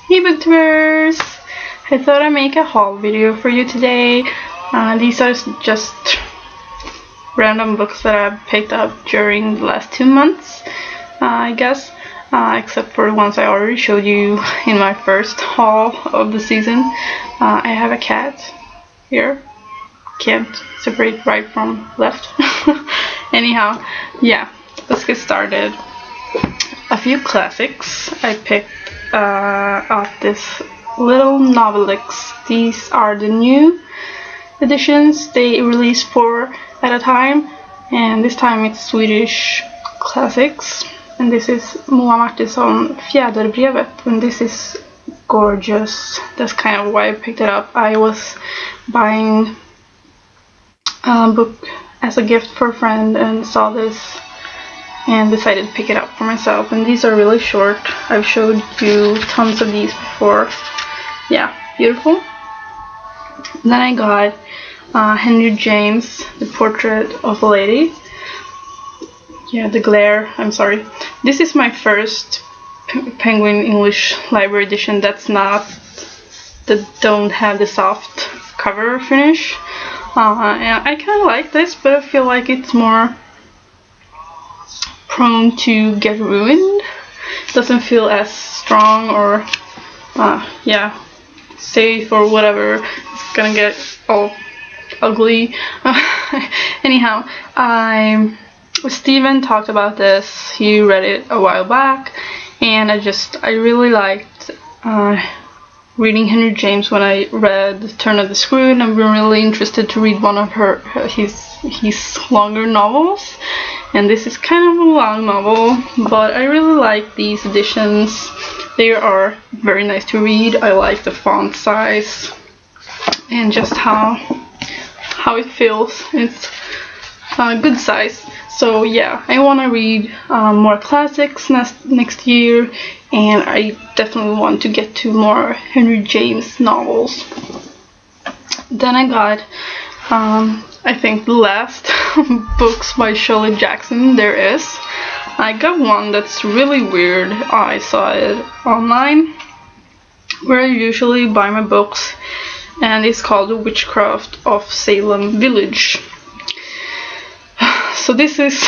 Hey booktubers! I thought I'd make a haul video for you today. These are just random books that I've picked up during the last 2 months, I guess, except for the ones I already showed you in my first haul of the season. I have a cat here. Can't separate right from left. Anyhow, yeah, let's get started. A few classics I picked out this little novelix. These are the new editions. They release 4 at a time, and this time it's Swedish classics. And this is Moa Martinsson Fjäderbrevet, and this is gorgeous. That's kind of why I picked it up. I was buying a book as a gift for a friend and saw this and decided to pick it up for myself. And these are really short. I've showed you tons of these before. Yeah, beautiful. Then I got Henry James, The Portrait of a Lady. Yeah, The Glare, I'm sorry. This is my first Penguin English Library edition that don't have the soft cover finish. And I kind of like this, but I feel like it's more prone to get ruined. Doesn't feel as strong or safe or whatever. It's gonna get all ugly. Anyhow, Steven talked about this. He read it a while back, and I really liked reading Henry James when I read The Turn of the Screw, and I've been really interested to read one of his longer novels. And this is kind of a long novel, but I really like these editions. They are very nice to read. I like the font size and just how it feels. It's a good size. So yeah, I want to read more classics next year, and I definitely want to get to more Henry James novels. Then I got I think the last books by Shirley Jackson there is. I got one that's really weird. I saw it online where I usually buy my books, and it's called The Witchcraft of Salem Village. So this is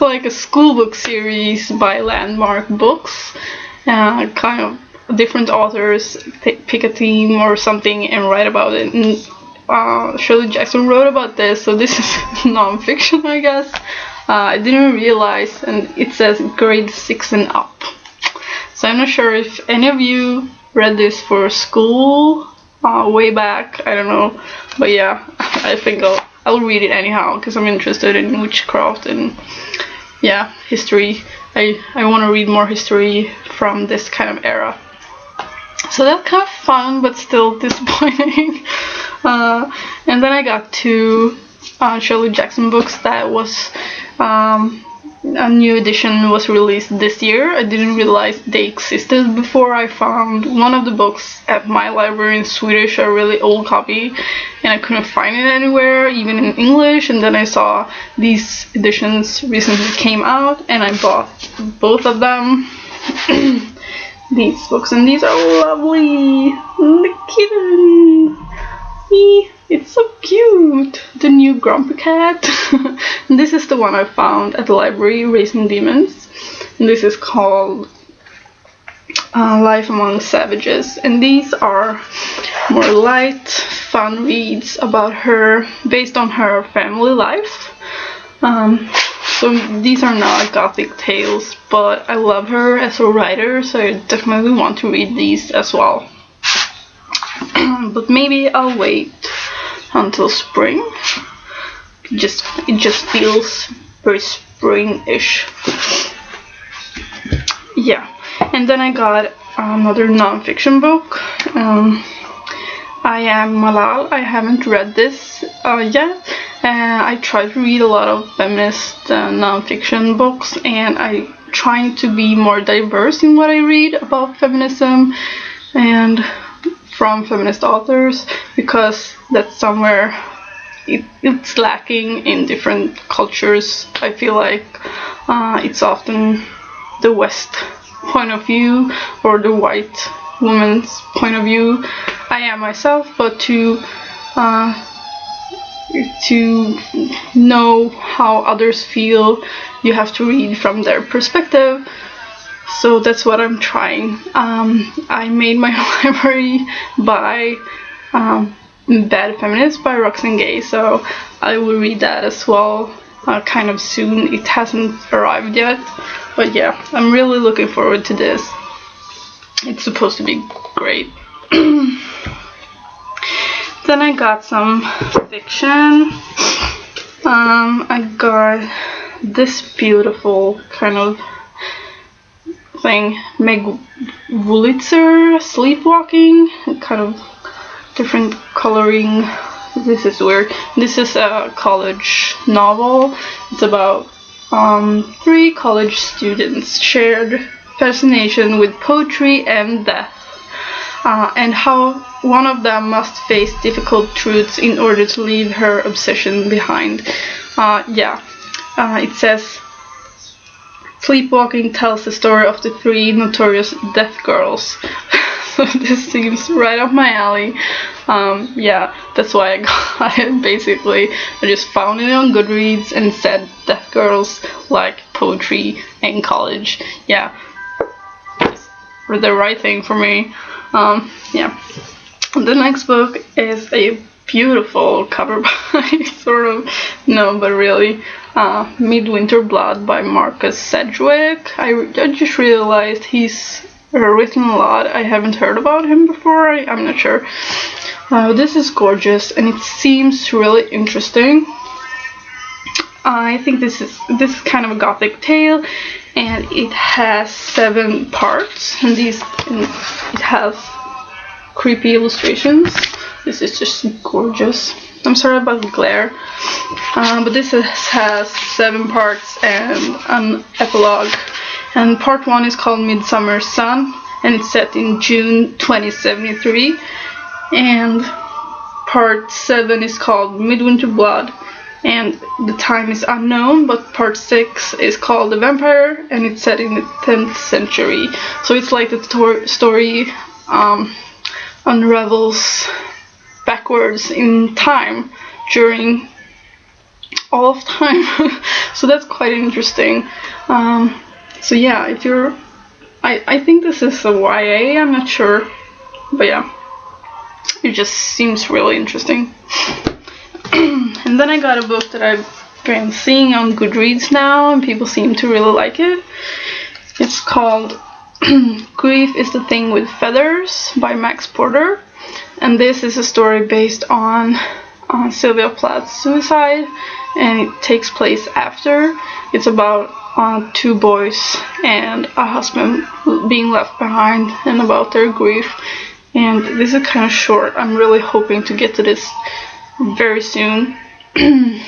like a school book series by Landmark Books. Kind of different authors pick a theme or something and write about it. And Shirley Jackson wrote about this, so this is non-fiction, I guess. I didn't realize, and it says grade 6 and up. So I'm not sure if any of you read this for school way back. I don't know, but yeah, I think I'll read it anyhow because I'm interested in witchcraft and yeah, history. I want to read more history from this kind of era. So that's kind of fun, but still disappointing. And then I got 2 Shirley Jackson books that was a new edition was released this year. I didn't realize they existed before I found one of the books at my library in Swedish, a really old copy, and I couldn't find it anywhere, even in English. And then I saw these editions recently came out, and I bought both of them. These books, and these are lovely. The kitten. It's so cute. The new Grumpy Cat. This is the one I found at the library, Raising Demons. And this is called Life Among Savages. And these are more light, fun reads about her, based on her family life. So these are not gothic tales, but I love her as a writer, so I definitely want to read these as well. But maybe I'll wait until spring. It just feels very spring-ish. Yeah, and then I got another non-fiction book. I Am Malala. I haven't read this yet. I try to read a lot of feminist non-fiction books, and I'm trying to be more diverse in what I read about feminism and from feminist authors, because that's somewhere it's lacking in different cultures. I feel like it's often the West point of view or the white woman's point of view. I am myself, but to know how others feel, you have to read from their perspective. So that's what I'm trying. I made my library by Bad Feminist by Roxane Gay, so I will read that as well kind of soon. It hasn't arrived yet, but yeah, I'm really looking forward to this. It's supposed to be great. Then I got some fiction. I got this beautiful kind of thing, Meg Wolitzer, Sleepwalking, kind of different coloring. This is weird. This is a college novel. It's about 3 college students' shared fascination with poetry and death, and how one of them must face difficult truths in order to leave her obsession behind. It says, Sleepwalking tells the story of the 3 notorious death girls. So this seems right up my alley. That's why I got it, basically. I just found it on Goodreads and it said death girls like poetry in college. Yeah, just the right thing for me. The next book is a beautiful cover by sort of, no, but really, Midwinter Blood by Marcus Sedgwick. I just realized he's written a lot. I haven't heard about him before. I'm not sure. This is gorgeous and it seems really interesting. I think this is kind of a gothic tale, and it has 7 parts, and it has creepy illustrations. This is just gorgeous. I'm sorry about the glare, but this has 7 parts and an epilogue. And part 1 is called Midsummer Sun, and it's set in June 2073. And part 7 is called Midwinter Blood, and the time is unknown, but part 6 is called The Vampire, and it's set in the 10th century. So it's like the story unravels backwards in time during all of time. So that's quite interesting. So yeah, if you're, I think this is a YA, I'm not sure, but yeah, it just seems really interesting. And then I got a book that I've been seeing on Goodreads now, and people seem to really like it. It's called Grief is the Thing with Feathers by Max Porter, and this is a story based on Sylvia Plath's suicide, and it takes place after. It's about 2 boys and a husband being left behind, and about their grief. And this is kind of short. I'm really hoping to get to this very soon. I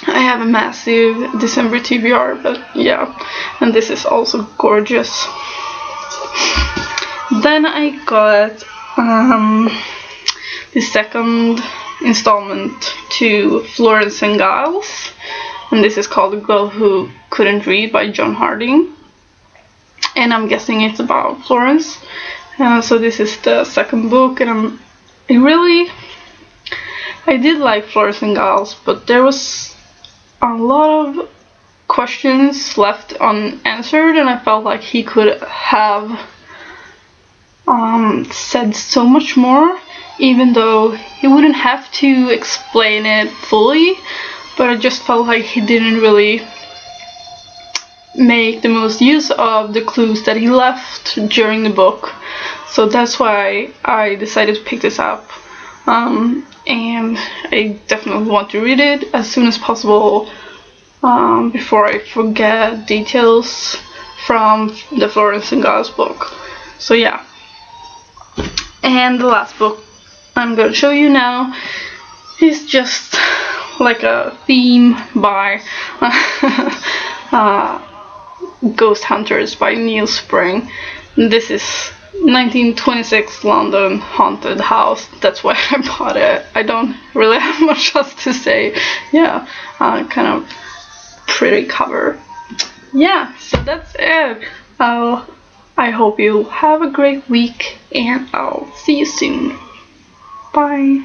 have a massive December TBR, but yeah, and this is also gorgeous. Then I got the second installment to Florence and Giles, and this is called The Girl Who Couldn't Read by John Harding, and I'm guessing it's about Florence. So this is the second book, and I did like Florence and Giles, but there was a lot of questions left unanswered, and I felt like he could have said so much more, even though he wouldn't have to explain it fully, but I just felt like he didn't really make the most use of the clues that he left during the book. So that's why I decided to pick this up, and I definitely want to read it as soon as possible before I forget details from the Florence and Giles book. So yeah. And the last book I'm going to show you now is just like a theme by Ghost Hunters by Neil Spring. This is 1926 London haunted house. That's why I bought it. I don't really have much else to say. Yeah, kind of pretty cover. Yeah, so that's it. I I hope you have a great week, and I'll see you soon. Bye.